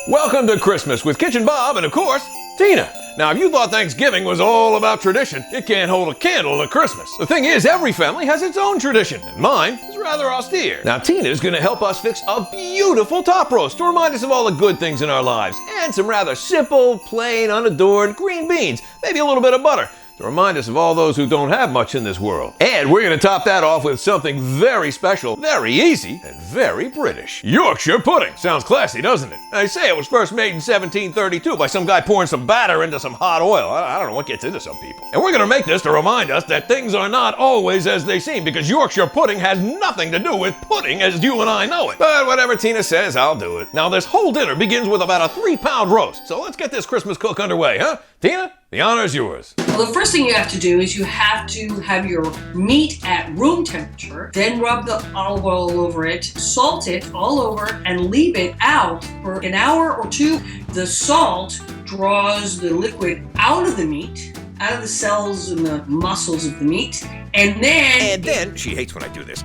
Welcome to Christmas with kitchenBOB and, of course, Tina. Now, if you thought Thanksgiving was all about tradition, it can't hold a candle to Christmas. The thing is, every family has its own tradition, and mine is rather austere. Now, Tina's gonna help us fix a beautiful top roast to remind us of all the good things in our lives, and some rather simple, plain, unadorned green beans, maybe a little bit of butter, to remind us of all those who don't have much in this world. And we're gonna top that off with something very special, very easy, and very British. Yorkshire pudding. Sounds classy, doesn't it? They say it was first made in 1732 by some guy pouring some batter into some hot oil. I don't know what gets into some people. And we're gonna make this to remind us that things are not always as they seem, because Yorkshire pudding has nothing to do with pudding as you and I know it. But whatever Tina says, I'll do it. Now, this whole dinner begins with about a 3-pound roast, so let's get this Christmas cook underway, huh? Tina, the honor's yours. Well, the first thing you have to do is you have to have your meat at room temperature, then rub the olive oil over it, salt it all over, and leave it out for an hour or two. The salt draws the liquid out of the meat, out of the cells and the muscles of the meat, and then she hates when I do this.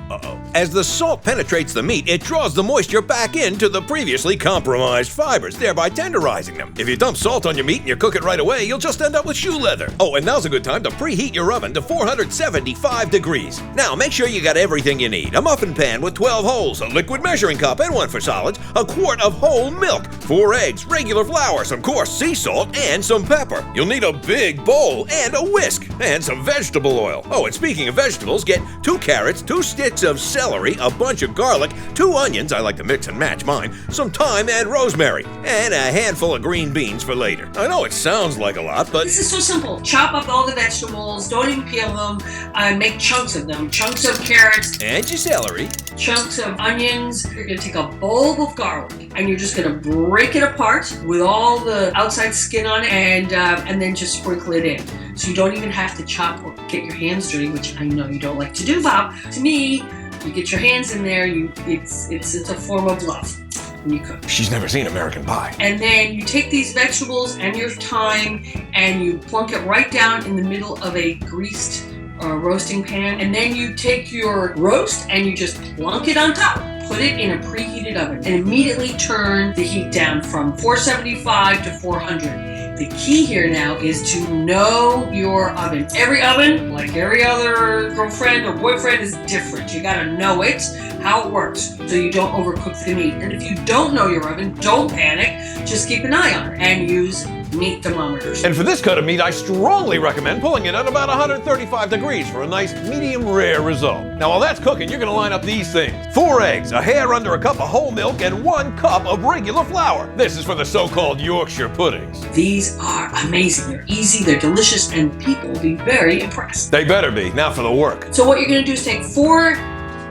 As the salt penetrates the meat, it draws the moisture back into the previously compromised fibers, thereby tenderizing them. If you dump salt on your meat and you cook it right away, you'll just end up with shoe leather. Oh, and now's a good time to preheat your oven to 475 degrees. Now, make sure you got everything you need. A muffin pan with 12 holes, a liquid measuring cup and one for solids, a quart of whole milk, 4 eggs, regular flour, some coarse sea salt, and some pepper. You'll need a big bowl and a whisk, and some vegetable oil. Oh, and speaking of vegetables, get 2 carrots, 2 sticks of celery, a bunch of garlic, 2 onions, I like to mix and match mine, some thyme and rosemary, and a handful of green beans for later. I know it sounds like a lot, but this is so simple. Chop up all the vegetables, don't even peel them, make chunks of them. Chunks of carrots. And your celery. Chunks of onions. You're gonna take a bowl of garlic, and you're just gonna break it apart with all the outside skin on it, and then just sprinkle it in. So you don't even have to chop or get your hands dirty, which I know you don't like to do, Bob. To me, you get your hands in there, it's a form of love when you cook. She's never seen American Pie. And then you take these vegetables and your thyme and you plunk it right down in the middle of a greased roasting pan. And then you take your roast and you just plunk it on top. Put it in a preheated oven and immediately turn the heat down from 475 to 400. The key here now is to know your oven. Every oven, like every other girlfriend or boyfriend, is different. You gotta know it, how it works, so you don't overcook the meat. And if you don't know your oven, don't panic. Just keep an eye on it and use meat thermometers. And for this cut of meat, I strongly recommend pulling it at about 135 degrees for a nice medium rare result. Now, while that's cooking, you're gonna line up these things: 4 eggs, a hair under a cup of whole milk, and 1 cup of regular flour. This is for the so-called Yorkshire puddings. These are amazing. They're easy, they're delicious, and people will be very impressed. They better be. Now for the work. So what you're gonna do is take 4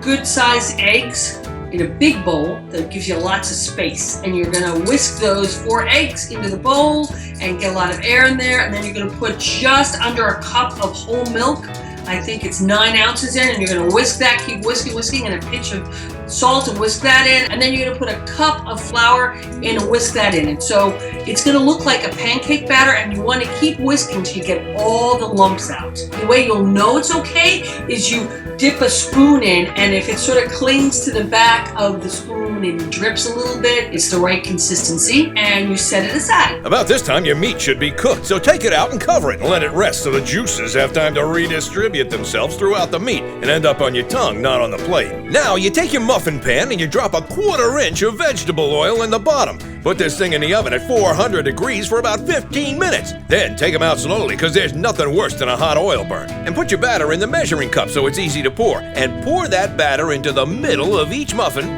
good-sized eggs in a big bowl that gives you lots of space, and you're gonna whisk those 4 eggs into the bowl and get a lot of air in there, and then you're gonna put just under a cup of whole milk. I think it's 9 ounces in, and you're gonna whisk that, keep whisking, and a pinch of salt and whisk that in, and then you're gonna put a cup of flour in and whisk that in. And so it's gonna look like a pancake batter, and you wanna keep whisking till you get all the lumps out. The way you'll know it's okay is you dip a spoon in, and if it sort of clings to the back of the spoon and drips a little bit, it's the right consistency, and you set it aside. About this time, your meat should be cooked, so take it out and cover it and let it rest so the juices have time to redistribute themselves throughout the meat and end up on your tongue, not on the plate. Now, you take your muffin pan and you drop a 1/4 inch of vegetable oil in the bottom. Put this thing in the oven at 400 degrees for about 15 minutes. Then take them out slowly, because there's nothing worse than a hot oil burn. And put your batter in the measuring cup so it's easy to pour. And pour that batter into the middle of each muffin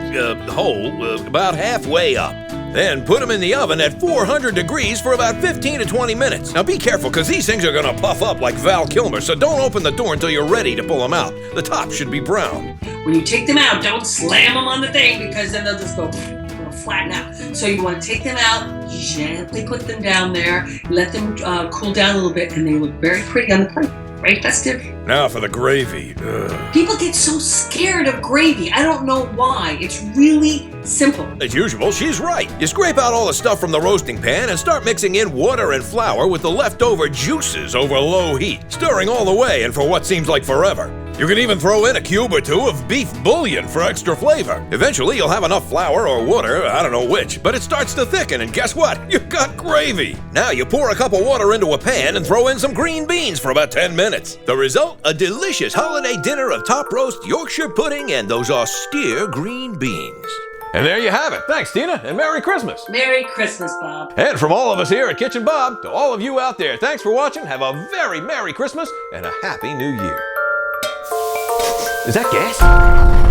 hole, about halfway up. Then put them in the oven at 400 degrees for about 15 to 20 minutes. Now be careful, because these things are gonna puff up like Val Kilmer, so don't open the door until you're ready to pull them out. The top should be brown. When you take them out, don't slam them on the thing, because then they'll just go flatten out. So you want to take them out, gently put them down there, let them cool down a little bit, and they look very pretty on the plate. Very festive. Now for the gravy. People get so scared of gravy. I don't know why. It's really simple. As usual, she's right. You scrape out all the stuff from the roasting pan and start mixing in water and flour with the leftover juices over low heat, stirring all the way and for what seems like forever. You can even throw in a cube or two of beef bouillon for extra flavor. Eventually, you'll have enough flour or water, I don't know which, but it starts to thicken, and guess what? You've got gravy. Now you pour a cup of water into a pan and throw in some green beans for about 10 minutes. The result? A delicious holiday dinner of top roast Yorkshire pudding and those austere green beans. And there you have it. Thanks, Tina, and Merry Christmas. Merry Christmas, Bob. And from all of us here at Kitchen Bob, to all of you out there, thanks for watching. Have a very Merry Christmas and a Happy New Year. Is that gas?